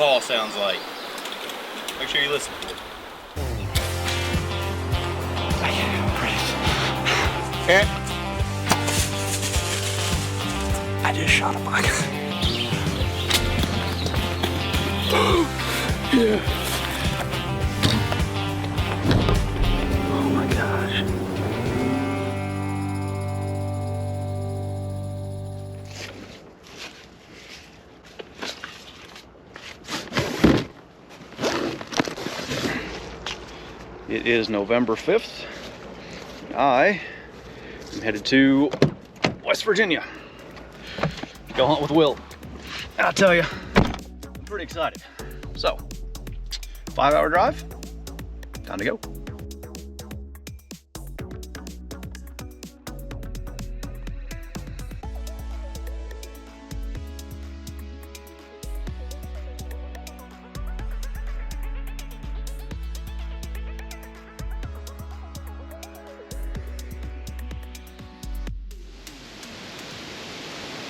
call sounds like. Make sure you listen to it. Okay. I just shot a buck. Yeah. Oh my gosh. It is November 5th. I am headed to West Virginia. Go hunt with Will. And I'll tell you, I'm pretty excited. So, 5-hour drive, time to go.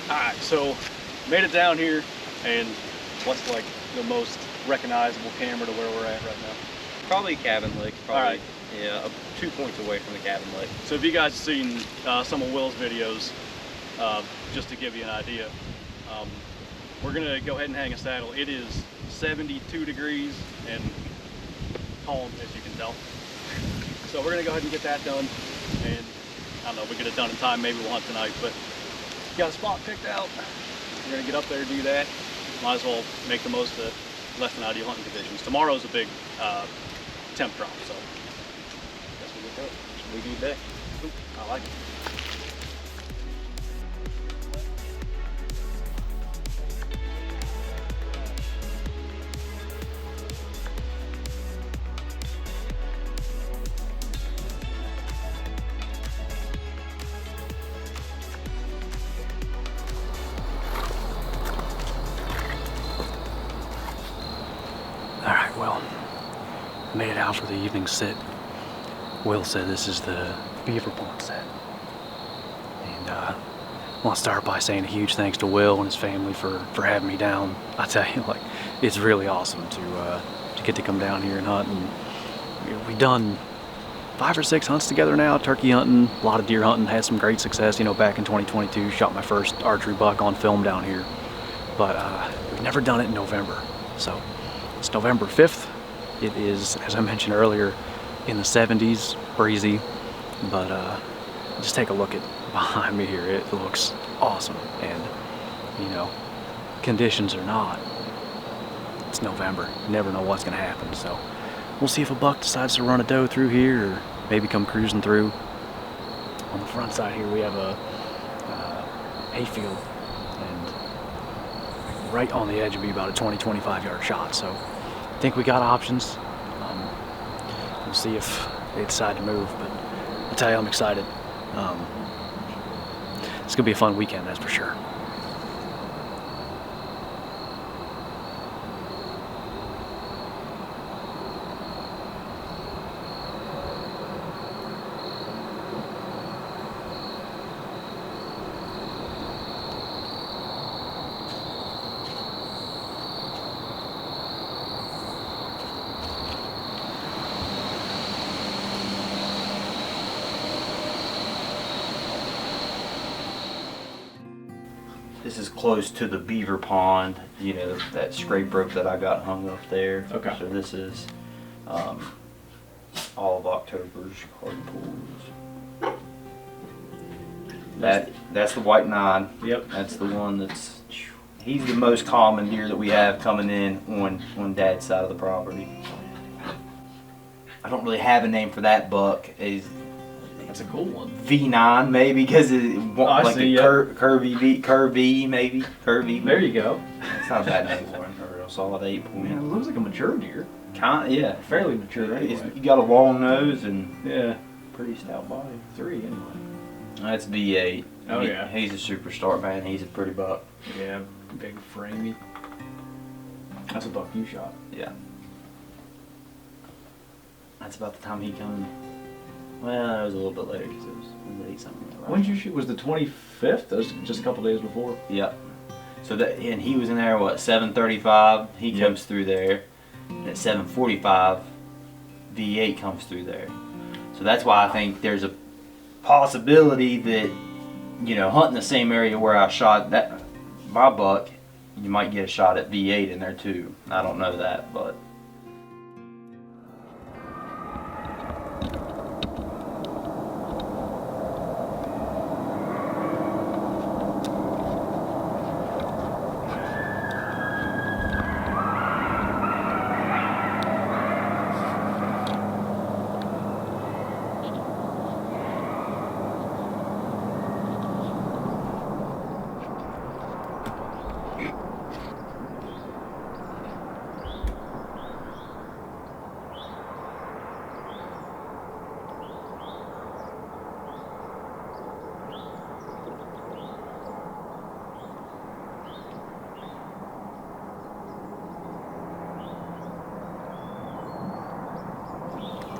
Alright, so made it down here, and what's like the most recognizable camera to where we're at right now? Probably Cabin Lake. Probably, Alright. Yeah, 2 points away from the Cabin Lake. So if you guys have seen some of Will's videos, just to give you an idea, we're gonna go ahead and hang a saddle. It is 72 degrees and calm, as you can tell. So we're gonna go ahead and get that done, and I don't know, we get it done in time, maybe we'll hunt tonight, but got a spot picked out. We're gonna get up there, do that. Might as well make the most of less than ideal hunting conditions. Tomorrow's a big temp drop, so I guess we'll get to it. Should we do day? I like it. Alright, well, made it out for the evening sit. Will said this is the beaver pond set. And I want to start by saying a huge thanks to Will and his family for having me down. I tell you, like, it's really awesome to get to come down here and hunt. And we've done 5 or 6 hunts together now, turkey hunting, a lot of deer hunting, had some great success. You know, back in 2022, shot my first archery buck on film down here. But we've never done it in November. So it's November 5th. It is, as I mentioned earlier, in the 70s, breezy, but just take a look at behind me here. It looks awesome, and you know, conditions are not. It's November. You never know what's going to happen, so we'll see if a buck decides to run a doe through here, or maybe come cruising through. On the front side here, we have a hayfield, and right on the edge would be about a 20-25 yard shot, so I think we got options. We'll see if they decide to move, but I'll tell you, I'm excited. It's gonna be a fun weekend, that's for sure. This is close to the beaver pond, you know, that scrape rope that I got hung up there. Okay. So this is all of October's hard pulls. That's the white 9. Yep. That's the one that's, he's the most common deer that we have coming in on Dad's side of the property. I don't really have a name for that buck. That's a cool one. V9 maybe, because it's like see, a curvy maybe. There you go. It's not a bad name for him. Or a solid 8 point. Man, it looks like a mature deer. Yeah, Fairly mature anyway. You got a long nose and Yeah. pretty stout body. 3 anyway. That's V8. Oh, yeah. He's a superstar, man. He's a pretty buck. Yeah, big framey. That's a buck you shot. Yeah. That's about the time he come. Well, it was a little bit later because it was late something. When did you shoot? Was the 25th? That was just a couple days before. Yep. So that, and he was in there, what, 7:35? He Yep. comes through there. And at 7:45, V8 comes through there. So that's why I think there's a possibility that, you know, hunting the same area where I shot that my buck, you might get a shot at V8 in there too. I don't know that, but.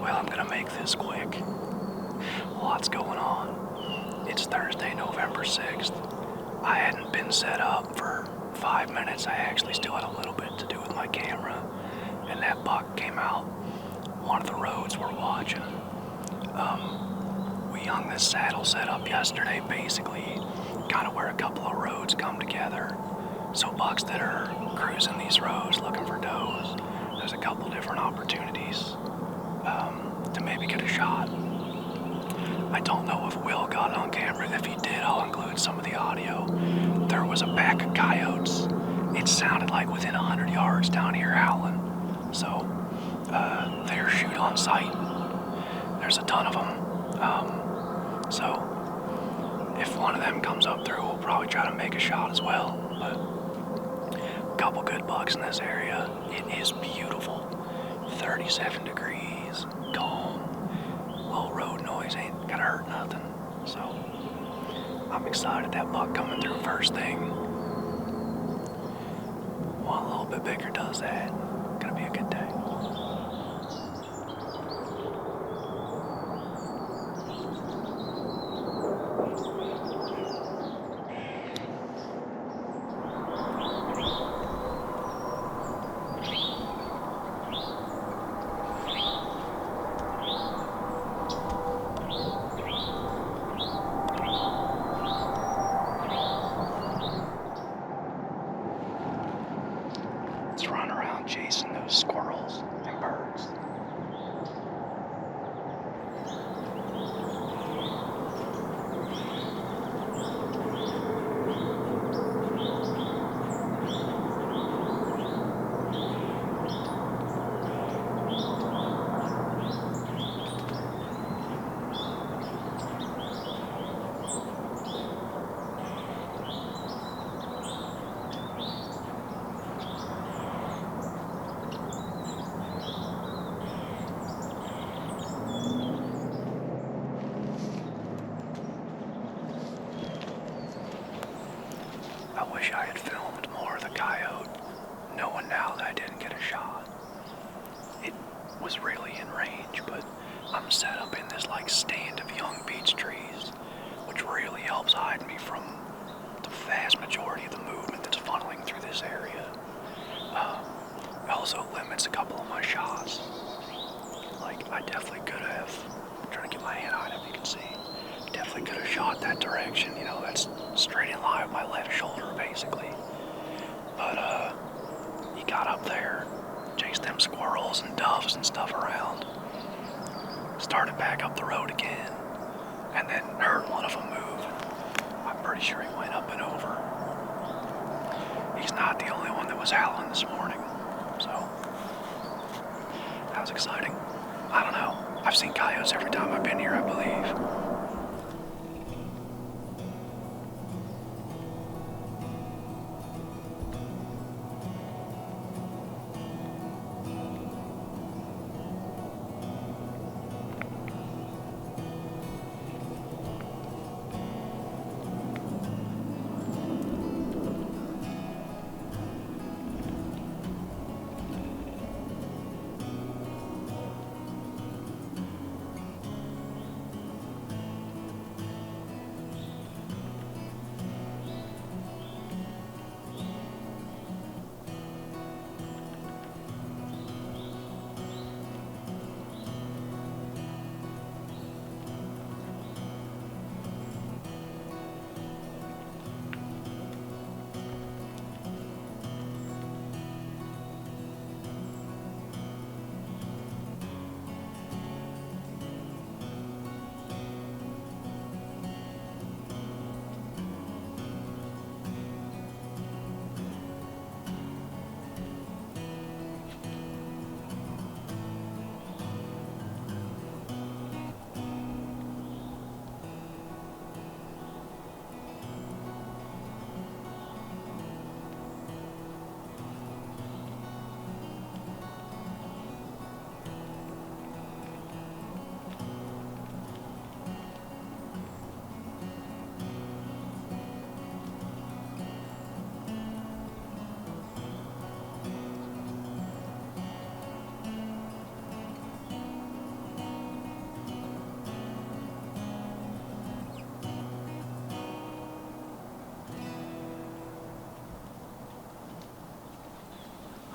Well, I'm gonna make this quick. Lots going on. It's Thursday, November 6th. I hadn't been set up for 5 minutes. I actually still had a little bit to do with my camera. And that buck came out one of the roads we're watching. We hung this saddle set up yesterday, basically kind of where a couple of roads come together. So bucks that are cruising these roads looking for does, there's a couple different opportunities to maybe get a shot. I don't know if Will got it on camera. If he did, I'll include some of the audio. There was a pack of coyotes. It sounded like within 100 yards down here howling. So they're shoot on sight. There's a ton of them. So if one of them comes up through, we'll probably try to make a shot as well. But a couple good bucks in this area. It is beautiful. 37 degrees, calm. Little road noise ain't gonna hurt nothing. So I'm excited that buck coming through first thing. One a little bit bigger does that. Gonna be a good day. Let's run around chasing those squirrels and birds. I wish I had filmed more of the coyote, knowing now that I didn't get a shot. It was really in range, but I'm set up in this like stand of young beech trees, which really helps hide me from the vast majority of the movement that's funneling through this area. It also limits a couple of my shots. Like, I definitely could have, I'm trying to get my hand on it if you can see, definitely could have shot that direction, you know, that's straight in line with my left shoulder, basically. But, he got up there, chased them squirrels and doves and stuff around, started back up the road again, and then heard one of them move. I'm pretty sure he went up and over. He's not the only one that was howling this morning, so that was exciting. I don't know. I've seen coyotes every time I've been here, I believe.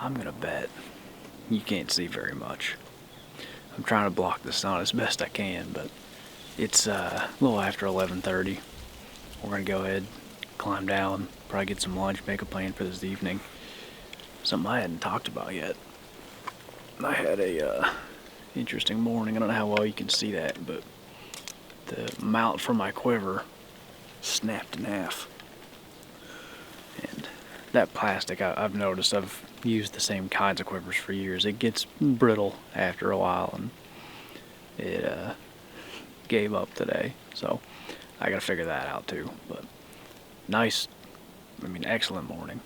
I'm gonna bet you can't see very much. I'm trying to block the sun as best I can, but it's a little after 11:30. We're gonna go ahead, climb down, probably get some lunch, make a plan for this evening. Something I hadn't talked about yet. I had a interesting morning. I don't know how well you can see that, but the mount from my quiver snapped in half. And that plastic, I've noticed, I've used the same kinds of quivers for years. It gets brittle after a while, and it gave up today. So I gotta figure that out too. But excellent morning.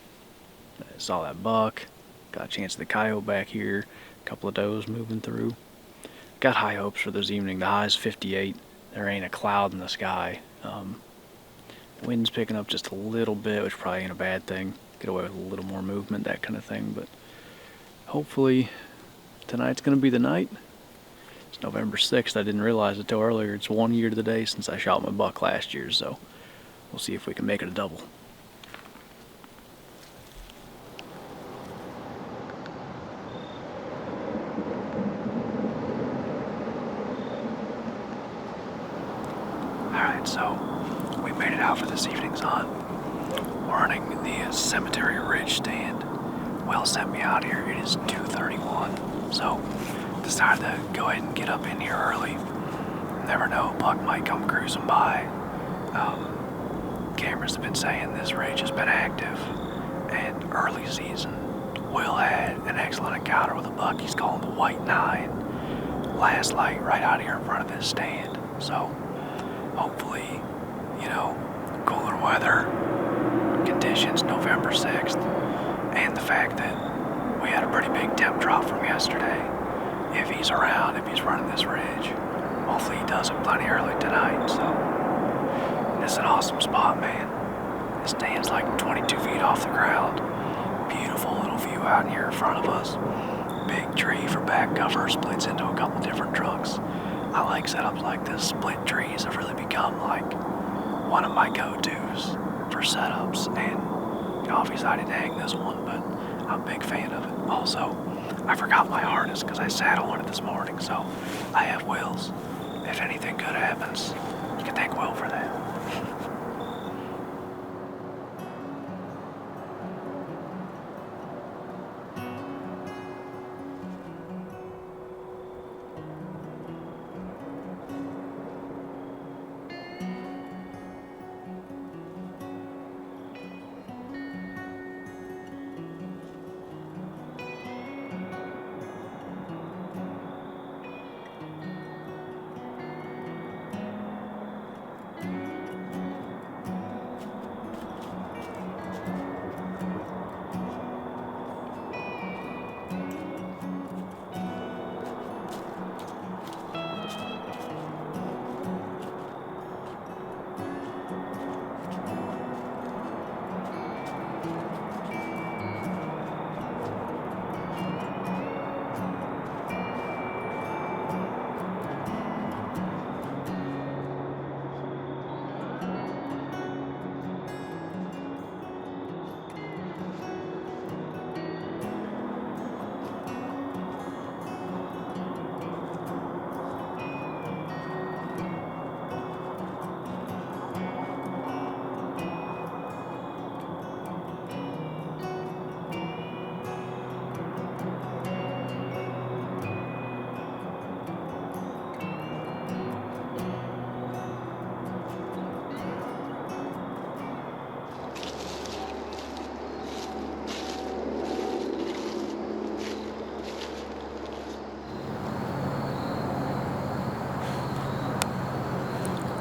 I saw that buck, got a chance of the coyote back here, a couple of does moving through. Got high hopes for this evening. The high's 58. There ain't a cloud in the sky. Wind's picking up just a little bit, which probably ain't a bad thing. Get away with a little more movement, that kind of thing. But hopefully tonight's going to be the night. It's November 6th. I didn't realize it till earlier. It's 1 year to the day since I shot my buck last year, so we'll see if we can make it a double. Alright, so we made it out for this evening's hunt. We're running the Cemetery Ridge stand. Will sent me out here. It is 2:31, so decided to go ahead and get up in here early. Never know, a buck might come cruising by. Cameras have been saying this ridge has been active, and early season, Will had an excellent encounter with a buck he's calling the White 9. Last light right out here in front of this stand. So hopefully, cooler weather conditions November 6th, and the fact that we had a pretty big temp drop from yesterday. If he's around, if he's running this ridge, hopefully he does it plenty early tonight. So this is an awesome spot, man. The stand's like 22 feet off the ground. Beautiful little view out here in front of us. Big tree for back cover, splits into a couple different trunks. I like setups like this. Split trees have really become like one of my go-tos for setups, and obviously I didn't hang this one, but I'm a big fan of it. Also, I forgot my harness because I sat on it this morning, so I have Will's. If anything good happens, you can thank Will for that.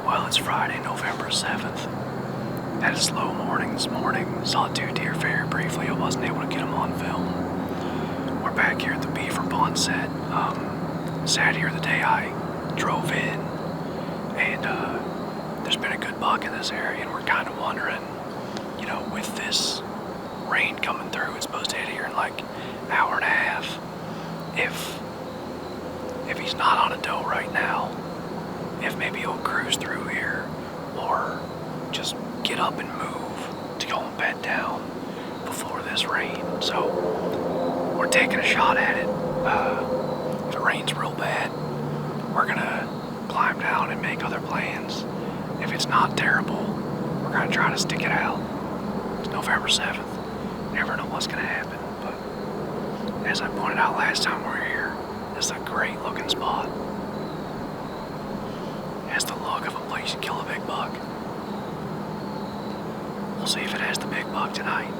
Well, it's Friday, November 7th. Had a slow morning this morning. Saw 2 deer very briefly. I wasn't able to get them on film. We're back here at the Beaver Pond set. Sat here the day I drove in, and there's been a good buck in this area, and we're kind of wondering, with this rain coming through, it's supposed to hit here in like an hour and a half. If he's not on a doe right now, if maybe he'll cruise through here, or just get up and move to go and bed down before this rain. So we're taking a shot at it. If it rains real bad, we're gonna climb down and make other plans. If it's not terrible, we're gonna try to stick it out. It's November 7th. Never know what's gonna happen, but as I pointed out last time we were here, it's a great looking spot. It has the look of a place you kill a big buck. We'll see if it has the big buck tonight.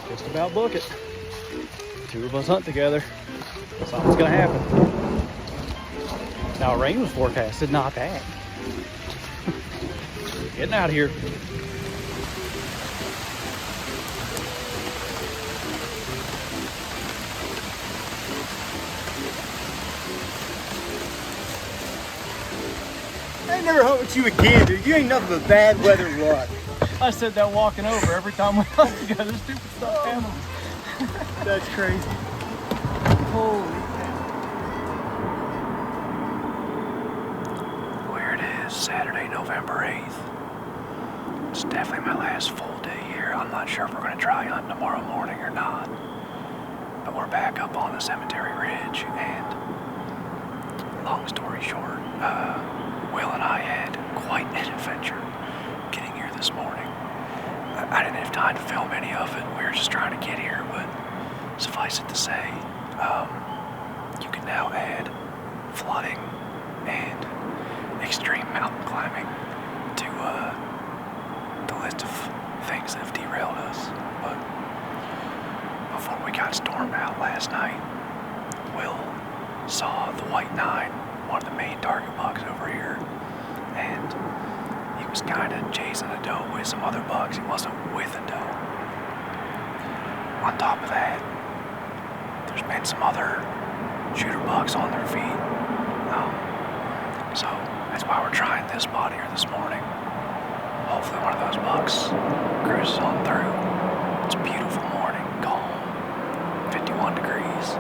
Just about book it. Two of us hunt together. Something's gonna happen. Now rain was forecasted, not that. Getting out of here. I ain't never hunt with you again, dude. You ain't nothing but bad weather luck. I said that walking over every time we hunt together. Stupid stuff animals. That's crazy. Holy cow. Here it is, Saturday, November 8th. It's definitely my last full day here. I'm not sure if we're going to try hunt tomorrow morning or not. But we're back up on the cemetery ridge, and long story short, Will and I had quite an adventure getting here this morning. I didn't have time to film any of it. We were just trying to get here, but suffice it to say, you can now add flooding and extreme mountain climbing to the list of things that have derailed us. But before we got stormed out last night, Will saw the white 9, one of the main target bucks over here, and he was kind of chasing a doe with some other bucks. He wasn't with a doe. On top of that, there's been some other shooter bucks on their feet. So that's why we're trying this spot here this morning. Hopefully one of those bucks cruises on through. It's a beautiful morning, calm, 51 degrees.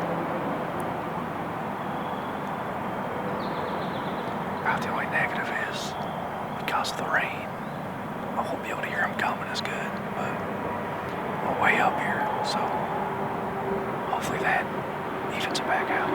About the only negative is, because of the rain, I won't be able to hear them coming as good, but we're way up here, so hopefully that evens it back out.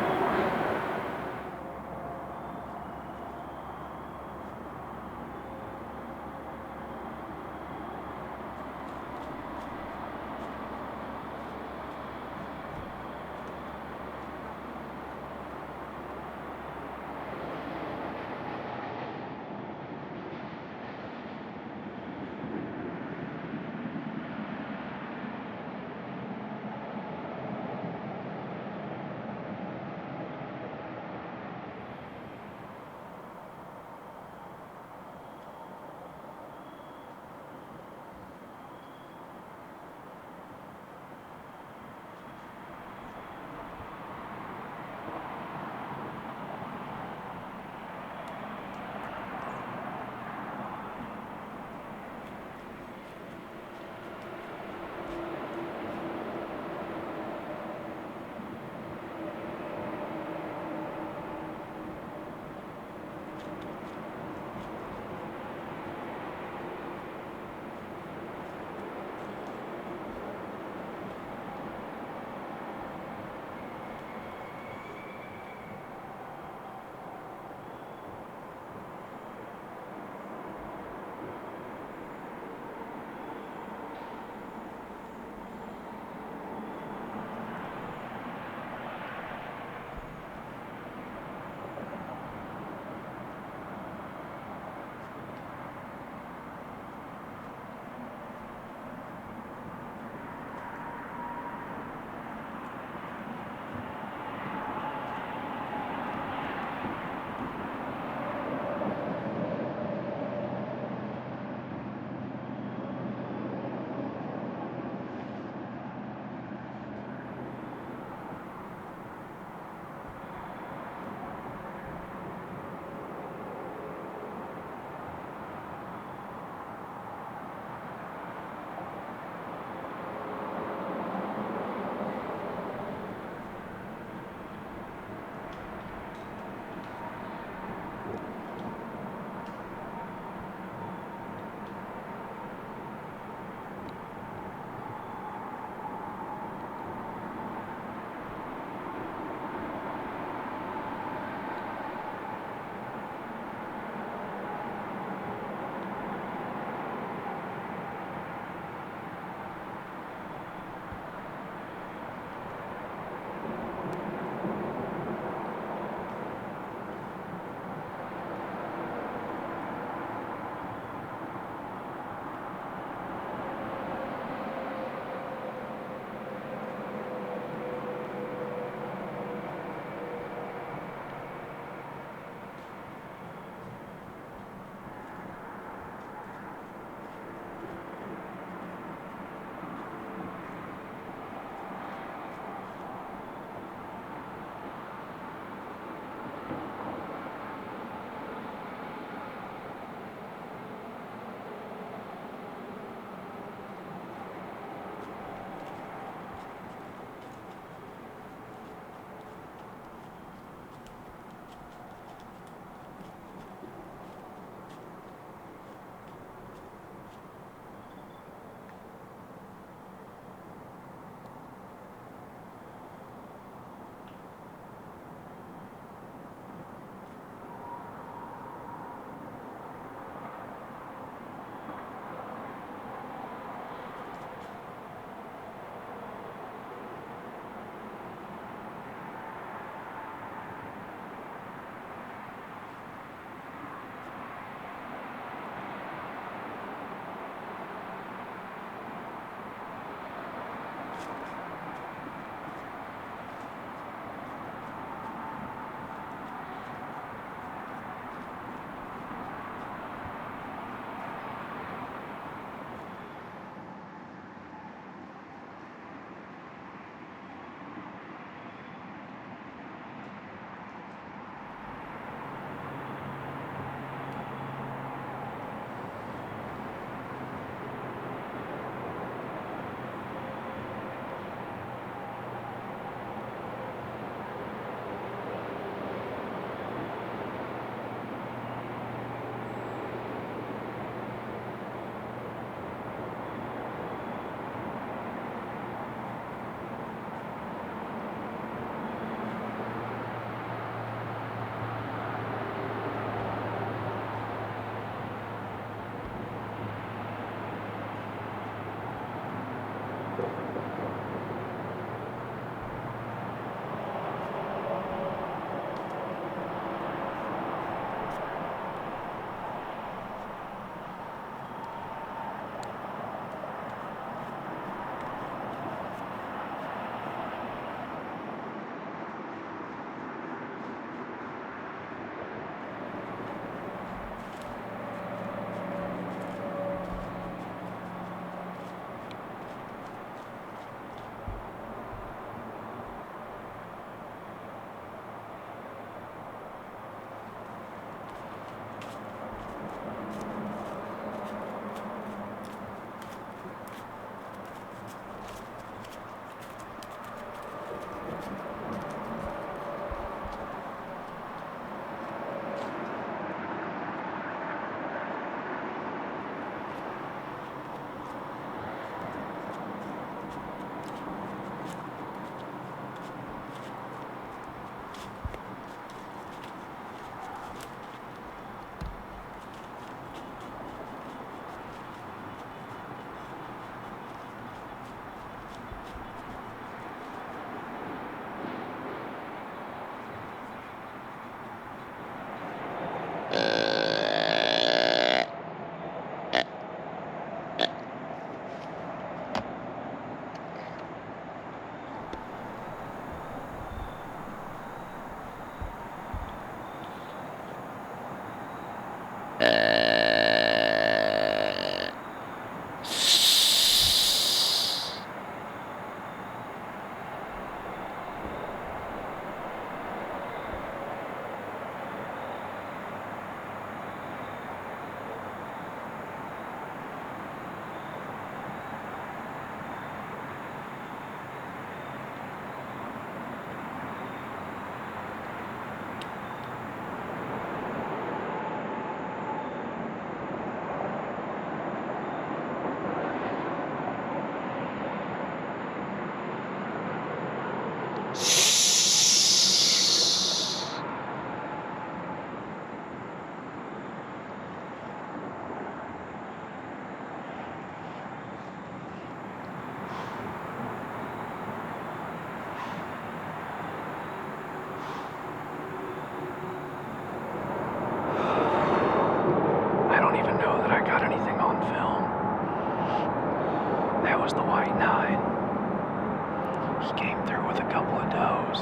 he came through with a couple of does,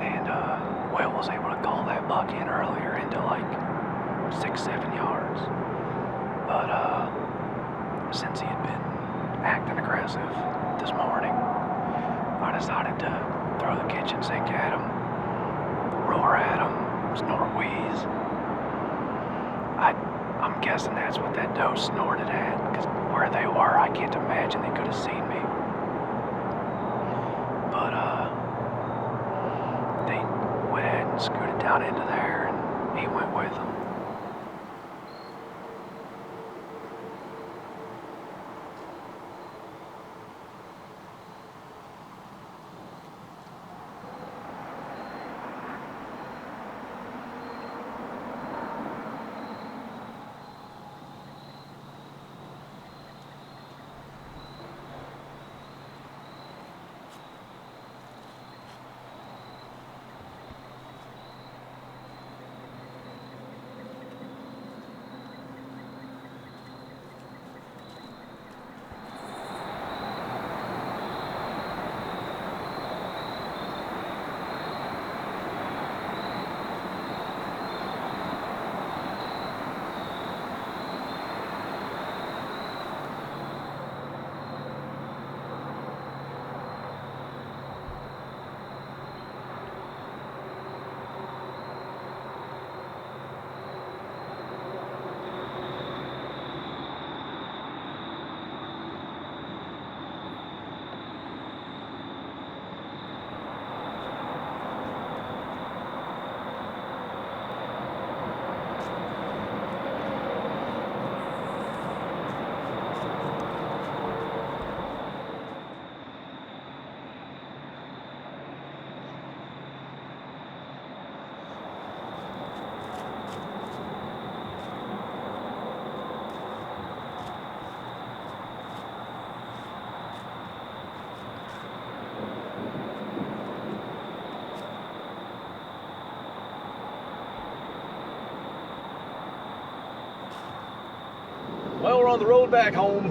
and Will was able to call that buck in earlier into like 6-7 yards. But since he had been acting aggressive this morning, I decided to throw the kitchen sink at him, roar at him, snort wheeze. I'm guessing that's what that doe snorted at, because where they were, I can't imagine they could have seen me. But they went ahead and scooted down into there, and he went with them. Well, we're on the road back home.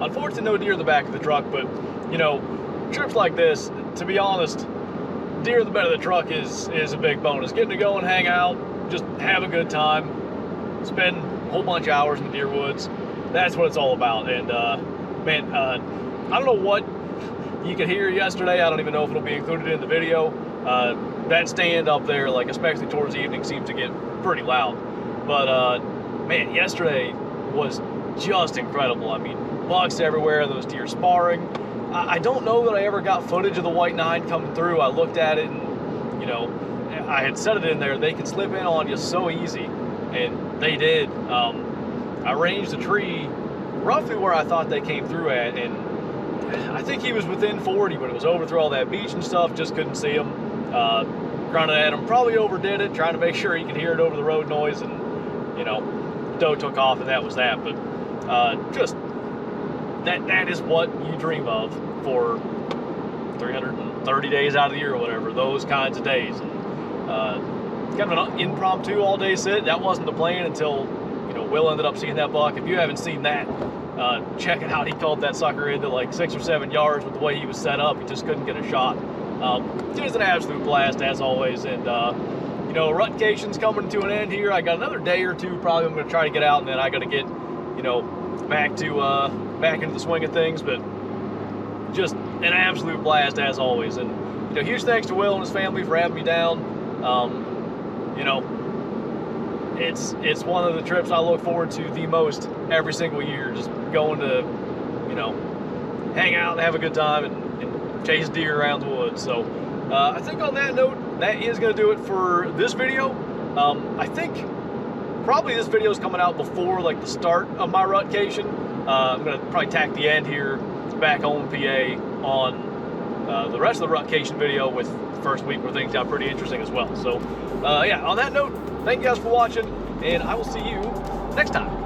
Unfortunately, no deer in the back of the truck, but, you know, trips like this, to be honest, deer in the bed of the truck is a big bonus. Getting to go and hang out, just have a good time, spend a whole bunch of hours in the deer woods. That's what it's all about. And, man, I don't know what you could hear yesterday. I don't even know if it'll be included in the video. That stand up there, like, especially towards the evening, seems to get pretty loud. But, man, yesterday was just incredible. I mean, bucks everywhere, those deer sparring. I don't know that I ever got footage of the white nine coming through. I looked at it and, you know, I had set it in there. They can slip in on you so easy, and they did. I ranged a tree roughly where I thought they came through at, and I think he was within 40, but it was over through all that beach and stuff, just couldn't see him. Grunted at him, probably overdid it, trying to make sure he could hear it over the road noise, and, you know, doe took off, and that was that. But just that is what you dream of for 330 days out of the year or whatever, those kinds of days. And kind of an impromptu all-day sit. That wasn't the plan until, you know, Will ended up seeing that buck. If you haven't seen that, check it out. He called that sucker into like 6 or 7 yards with the way he was set up. He just couldn't get a shot. It was an absolute blast, as always. And you know, rutcation's coming to an end here. I got another day or two probably I'm going to try to get out, and then I got to get, you know, back into the swing of things. But just an absolute blast, as always. And, you know, huge thanks to Will and his family for having me down. You know, it's one of the trips I look forward to the most every single year. Just going to, you know, hang out and have a good time and chase deer around the woods. So I think on that note, that is going to do it for this video. I think probably this video is coming out before like the start of my rutcation. I'm going to probably tack the end here back home in PA on the rest of the rutcation video with the first week where things got pretty interesting as well. So yeah, on that note, thank you guys for watching, and I will see you next time.